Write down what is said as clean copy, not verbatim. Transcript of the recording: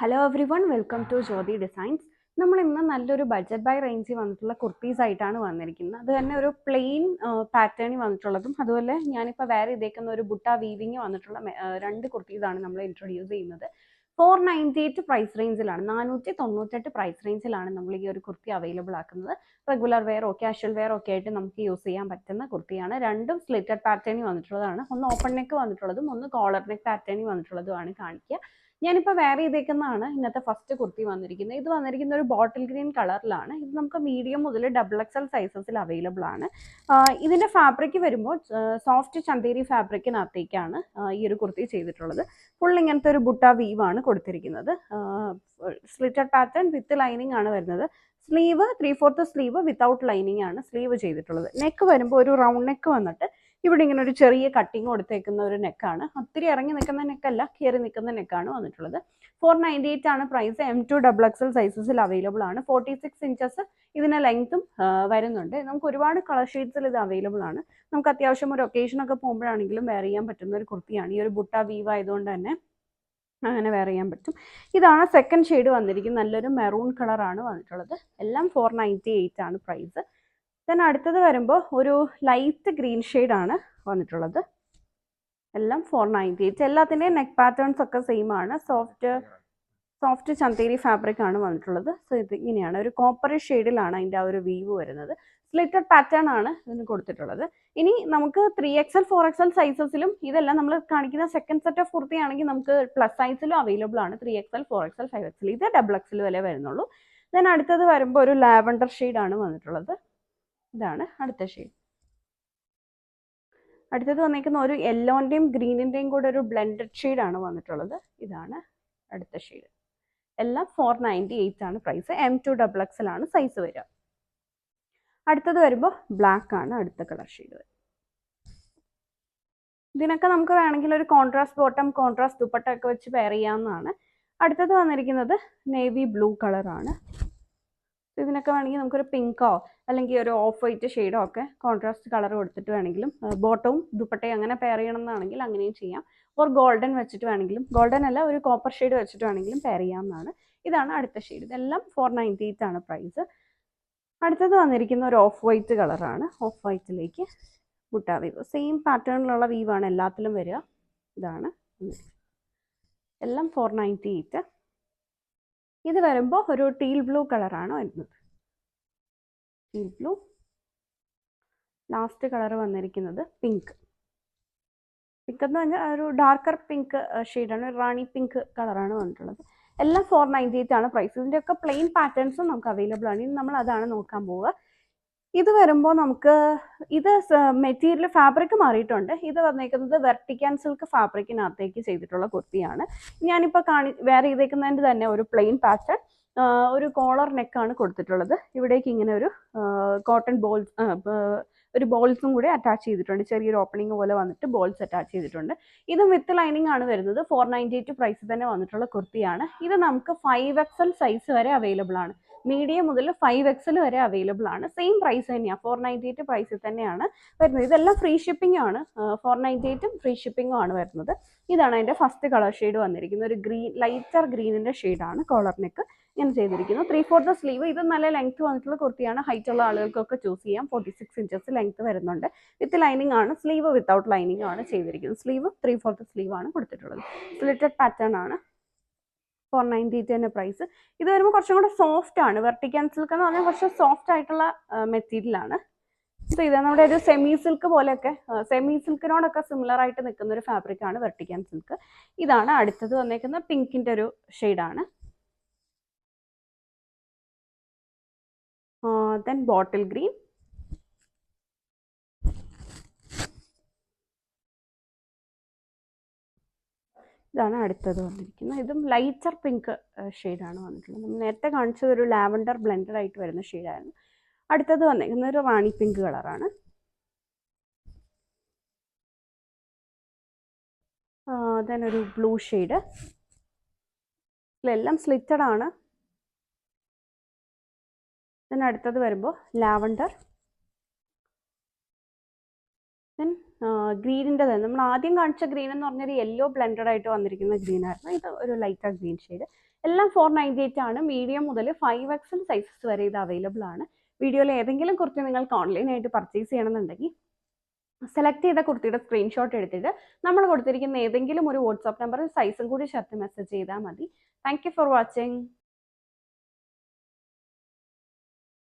Hello everyone, welcome to Jyothi Designs. നമ്മൾ ഇന്ന് നല്ലൊരു ബഡ്ജറ്റ് ബൈ റേഞ്ചിൽ വന്നിട്ടുള്ള കുർത്തീസ് ആയിട്ടാണ് വന്നിരിക്കുന്നത്. അത് തന്നെ ഒരു പ്ലെയിൻ പാറ്റേണിൽ വന്നിട്ടുള്ളതും അതുപോലെ ഞാനിപ്പോൾ വേറെ ഇതേക്കുന്ന ഒരു ബുട്ട വീവിങ് വന്നിട്ടുള്ള രണ്ട് കുർത്തീസാണ് നമ്മൾ ഇൻട്രൊഡ്യൂസ് ചെയ്യുന്നത്. 498 പ്രൈസ് റേഞ്ചിലാണ്, 498 പ്രൈസ് റേഞ്ചിലാണ് നമ്മൾ ഈ ഒരു കുർത്തി അവൈലബിൾ ആക്കുന്നത്. റെഗുലർ വെയറോ കാഷ്വൽ വെയറോ ഒക്കെ ആയിട്ട് നമുക്ക് യൂസ് ചെയ്യാൻ പറ്റുന്ന കുർത്തിയാണ്. രണ്ടും സ്ലിറ്റഡ് പാറ്റേണിൽ വന്നിട്ടുള്ളതാണ്. ഒന്ന് ഓപ്പൺ നെക്ക് വന്നിട്ടുള്ളതും ഒന്ന് കോളർ നെക്ക് പാറ്റേണിൽ വന്നിട്ടുള്ളതുമാണ് കാണിക്കുക. ഞാനിപ്പോൾ വേറെ ചെയ്തേക്കുന്നതാണ് ഇന്നത്തെ ഫസ്റ്റ് കുർത്തി വന്നിരിക്കുന്നത്. ഇത് വന്നിരിക്കുന്ന ഒരു ബോട്ടിൽ ഗ്രീൻ കളറിലാണ്. ഇത് നമുക്ക് മീഡിയം മുതൽ XXL സൈസസിൽ അവൈലബിൾ ആണ്. ഇതിന്റെ ഫാബ്രിക് വരുമ്പോൾ സോഫ്റ്റ് ചന്തേരി ഫാബ്രിക്കിനകത്തേക്കാണ് ഈ ഒരു കുർത്തി ചെയ്തിട്ടുള്ളത്. ഫുൾ ഇങ്ങനത്തെ ഒരു ബുട്ട വീവാണ് കൊടുത്തിരിക്കുന്നത്. സ്ലിറ്റഡ് പാറ്റേൺ വിത്ത് ലൈനിങ് ആണ് വരുന്നത്. സ്ലീവ് 3/4 സ്ലീവ് വിത്തൗട്ട് ലൈനിങ് ആണ് സ്ലീവ് ചെയ്തിട്ടുള്ളത്. നെക്ക് വരുമ്പോൾ ഒരു റൗണ്ട് നെക്ക് വന്നിട്ട് ഇവിടെ ഇങ്ങനെ ഒരു ചെറിയ കട്ടിങ് കൊടുത്തേക്കുന്ന ഒരു നെക്കാണ്. ഒത്തിരി ഇറങ്ങി നിൽക്കുന്ന നെക്കല്ല, കയറി നിൽക്കുന്ന നെക്കാണ് വന്നിട്ടുള്ളത്. 498 ആണ് പ്രൈസ്. M2 XXL സൈസസിൽ അവൈലബിൾ ആണ്. 46 ഇഞ്ചസ് ഇതിന് ലെങ്ത്തും വരുന്നുണ്ട്. നമുക്ക് ഒരുപാട് കളർ ഷെയ്ഡ്സിൽ ഇത് അവൈലബിൾ ആണ്. നമുക്ക് അത്യാവശ്യം ഒരു ഒക്കേഷനൊക്കെ പോകുമ്പോഴാണെങ്കിലും വെയർ ചെയ്യാൻ പറ്റുന്ന ഒരു കുർത്തിയാണ്. ഈ ഒരു ബുട്ട വീവ് ആയതുകൊണ്ട് തന്നെ അങ്ങനെ വെയർ ചെയ്യാൻ പറ്റും. ഇതാണ് സെക്കൻഡ് ഷെയ്ഡ് വന്നിരിക്കുന്നത്. നല്ലൊരു മെറൂൺ കളറാണ് വന്നിട്ടുള്ളത്. എല്ലാം 498 ആണ് പ്രൈസ്. ദെൻ അടുത്തത് വരുമ്പോൾ ഒരു ലൈറ്റ് ഗ്രീൻ ഷെയ്ഡാണ് വന്നിട്ടുള്ളത്. എല്ലാം 498. എല്ലാത്തിൻ്റെയും നെക്ക് പാറ്റേൺസ് ഒക്കെ സെയിം ആണ്. സോഫ്റ്റ് ചന്തേരി ഫാബ്രിക് ആണ് വന്നിട്ടുള്ളത്. സോ ഇത് ഇങ്ങനെയാണ് ഒരു കോപ്പർ ഷെയ്ഡിലാണ് അതിൻ്റെ ആ ഒരു വീവ് വരുന്നത്. സ്ലിറ്റഡ് പാറ്റേൺ ആണ് ഇതിന് കൊടുത്തിട്ടുള്ളത്. ഇനി നമുക്ക് 3XL 4XL സൈസസിലും ഇതെല്ലാം നമ്മൾ കാണിക്കുന്ന സെക്കൻഡ് സെറ്റ് ഓഫ് കുർത്തി ആണെങ്കിൽ നമുക്ക് പ്ലസ് സൈസിലും അവൈലബിൾ ആണ്. 3XL 4XL 5XL ഇത് XXL വരെ വരുന്നുള്ളൂ. ദെൻ അടുത്തത് വരുമ്പോൾ ഒരു ലാവൻഡർ ഷെയ്ഡാണ് വന്നിട്ടുള്ളത്. ഇതാണ് അടുത്ത ഷെയ്ഡ്. അടുത്തത് വന്നിരിക്കുന്ന ഒരു യെല്ലോൻ്റെയും ഗ്രീനിൻ്റെയും കൂടെ ഒരു ബ്ലെൻഡഡ് ഷെയ്ഡാണ് വന്നിട്ടുള്ളത്. ഇതാണ് അടുത്ത ഷെയ്ഡ്. എല്ലാം 498 ആണ് പ്രൈസ്. M2 XXL ആണ് സൈസ് വരിക. അടുത്തത് വരുമ്പോൾ ബ്ലാക്ക് ആണ് അടുത്ത കളർ ഷെയ്ഡ് വരും. ഇതിനൊക്കെ നമുക്ക് വേണമെങ്കിൽ ഒരു കോൺട്രാസ്റ്റ് ബോട്ടം കോൺട്രാസ്റ്റ് ദുപ്പട്ട ഒക്കെ വെച്ച് പെയർ ചെയ്യാവുന്നതാണ്. അടുത്തത് വന്നിരിക്കുന്നത് നേവി ബ്ലൂ കളറാണ്. ഇതിനൊക്കെ വേണമെങ്കിൽ നമുക്കൊരു പിങ്കോ അല്ലെങ്കിൽ ഒരു ഓഫ് വൈറ്റ് ഷെയ്ഡോ ഒക്കെ കോൺട്രാസ്റ്റ് കളർ കൊടുത്തിട്ട് വേണമെങ്കിലും ബോട്ടവും ദുപ്പട്ടയും അങ്ങനെ പെയർ ചെയ്യണമെന്നാണെങ്കിൽ അങ്ങനെയും ചെയ്യാം. ഓർ ഗോൾഡൻ വെച്ചിട്ട് വേണമെങ്കിലും, ഗോൾഡൻ അല്ല ഒരു കോപ്പർ ഷെയ്ഡ് വെച്ചിട്ട് വേണമെങ്കിലും പെയർ ചെയ്യാവുന്നതാണ്. ഇതാണ് അടുത്ത ഷെയ്ഡ്. ഇതെല്ലാം 498 ആണ് പ്രൈസ്. അടുത്തത് വന്നിരിക്കുന്ന ഒരു ഓഫ് വൈറ്റ് കളറാണ്. ഓഫ് വൈറ്റിലേക്ക് ബുട്ട വീവ്, സെയിം പാറ്റേണിലുള്ള വീവാണ് എല്ലാത്തിലും വരിക. ഇതാണ് എല്ലാം 498. ഇത് വരുമ്പോൾ ഒരു ടീൽ ബ്ലൂ കളറാണ് വരുന്നത്. Teal blue. ലാസ്റ്റ് കളർ വന്നിരിക്കുന്നത് പിങ്ക്. പിങ്ക് എന്ന് പറഞ്ഞാൽ ഒരു ഡാർക്കർ പിങ്ക് ഷെയ്ഡാണ്. റാണി പിങ്ക് കളറാണ് വന്നിട്ടുള്ളത്. എല്ലാം 498 ആണ് പ്രൈസ്. ഇതിൻ്റെയൊക്കെ പ്ലെയിൻ പാറ്റേൺസും നമുക്ക് അവൈലബിൾ ആണ്. ഇനി നമ്മൾ അതാണ് നോക്കാൻ പോവുക. ഇത് വരുമ്പോൾ നമുക്ക് ഇത് മെറ്റീരിയൽ ഫാബ്രിക് മാറിയിട്ടുണ്ട്. ഇത് വന്നേക്കുന്നത് വെർട്ടിക്കൻ സിൽക്ക് ഫാബ്രിക്കിനകത്തേക്ക് ചെയ്തിട്ടുള്ള കുർത്തിയാണ്. ഞാനിപ്പോൾ വേറെ ചെയ്തേക്കുന്നതിൻ്റെ തന്നെ ഒരു പ്ലെയിൻ പാറ്റേൺ, ഒരു കോളർ നെക്കാണ് കൊടുത്തിട്ടുള്ളത്. ഇവിടേക്ക് ഇങ്ങനെ ഒരു കോട്ടൺ ബോൾസ്, ഒരു ബോൾസും കൂടി അറ്റാച്ച് ചെയ്തിട്ടുണ്ട്. ചെറിയൊരു ഓപ്പണിംഗ് പോലെ വന്നിട്ട് ബോൾസ് അറ്റാച്ച് ചെയ്തിട്ടുണ്ട്. ഇതും വിത്ത് ലൈനിങ് ആണ് വരുന്നത്. 498 പ്രൈസ് തന്നെ വന്നിട്ടുള്ള കുർത്തിയാണ്. ഇത് നമുക്ക് 5XL സൈസ് വരെ അവൈലബിൾ ആണ്. മീഡിയം മുതൽ 5XL വരെ അവൈലബിൾ ആണ്. സെയിം പ്രൈസ് തന്നെയാണ്, 498 പ്രൈസിൽ തന്നെയാണ് വരുന്നത്. ഇതെല്ലാം ഫ്രീ ഷിപ്പിംഗ് ആണ്. 498 ഫ്രീ ഷിപ്പിംഗും ആണ് വരുന്നത്. ഇതാണ് അതിൻ്റെ ഫസ്റ്റ് കളർ ഷെയ്ഡ് വന്നിരിക്കുന്നത്. ഒരു ഗ്രീൻ, ലൈറ്റർ ഗ്രീനിൻ്റെ ഷെയ്ഡാണ്. കോളർ നെക്ക് ഇങ്ങനെ ചെയ്തിരിക്കുന്നു. 3/4 സ്ലീവ്. ഇത് നല്ല ലെങ്ത് വന്നിട്ടുള്ള കുർത്തിയാണ്. ഹൈറ്റ് ഉള്ള ആളുകൾക്കൊക്കെ ചൂസ് ചെയ്യാം. 46 ഇഞ്ചസ് ലെങ്ത് വരുന്നുണ്ട്. വിത്ത് ലൈനിങ് ആണ്. സ്ലീവ് വിത്തൗട്ട് ലൈനിങ് ആണ് ചെയ്തിരിക്കുന്നത്. സ്ലീവ് 3/4 സ്ലീവ് ആണ് കൊടുത്തിട്ടുള്ളത്. സ്ലിറ്റഡ് പാറ്റേൺ ആണ്. 498 തന്നെ പ്രൈസ്. ഇത് വരുമ്പോൾ കുറച്ചും കൂടെ സോഫ്റ്റ് ആണ്. വെർട്ടിക്കൻ സിൽക്ക് എന്ന് പറഞ്ഞാൽ കുറച്ച് സോഫ്റ്റ് ആയിട്ടുള്ള മെറ്റീരിയലാണ്. സോ ഇത് നമ്മുടെ ഒരു സെമി സിൽക്ക് പോലെയൊക്കെ, സെമി സിൽക്കിനോടൊക്കെ സിമിലർ ആയിട്ട് നിൽക്കുന്ന ഒരു ഫാബ്രിക് ആണ് വെർട്ടിക്കൻ സിൽക്ക്. ഇതാണ് അടുത്തത് വന്നേക്കുന്ന പിങ്കിൻ്റെ ഒരു ഷെയ്ഡാണ്. Then bottle green. ഇതാണ് അടുത്തത് വന്നിരിക്കുന്നത്. ഇതും ലൈറ്റർ പിങ്ക് ഷെയ്ഡാണ് വന്നിട്ടുള്ളത്. നമ്മൾ നേരത്തെ കാണിച്ചത് ഒരു ലാവൻഡർ ബ്ലെൻഡഡ് ആയിട്ട് വരുന്ന ഷെയ്ഡായിരുന്നു. അടുത്തത് വന്നിരിക്കുന്നത് ഒരു റാണി പിങ്ക് കളറാണ്. ദെൻ ഒരു ബ്ലൂ ഷെയ്ഡ്. ഇതിലെല്ലാം സ്ലിറ്റഡ് ആണ്. ദെൻ അടുത്തത് വരുമ്പോൾ ലാവൻഡർ. ദെൻ ഗ്രീനിൻ്റെ തന്നെ നമ്മൾ ആദ്യം കാണിച്ച ഗ്രീൻ എന്ന് പറഞ്ഞൊരു യെല്ലോ ബ്ലെൻഡഡ് ആയിട്ട് വന്നിരിക്കുന്ന ഗ്രീൻ ആയിരുന്നു. ഇത് ഒരു ലൈറ്റർ ഗ്രീൻ ഷെയ്ഡ്. എല്ലാം 498 ആണ്. മീഡിയം മുതൽ 5XL സൈസസ് വരെ ഇത് അവൈലബിൾ ആണ്. വീഡിയോയിൽ ഏതെങ്കിലും കുർത്തി നിങ്ങൾക്ക് ഓൺലൈനായിട്ട് പർച്ചേസ് ചെയ്യണമെന്നുണ്ടെങ്കിൽ സെലക്ട് ചെയ്ത കുർത്തിയുടെ സ്ക്രീൻഷോട്ട് എടുത്തിട്ട് നമ്മൾ കൊടുത്തിരിക്കുന്ന ഏതെങ്കിലും ഒരു വാട്സാപ്പ് നമ്പറിൽ സൈസും കൂടി ചേർത്ത് മെസ്സേജ് ചെയ്താൽ മതി. Thank you for watching.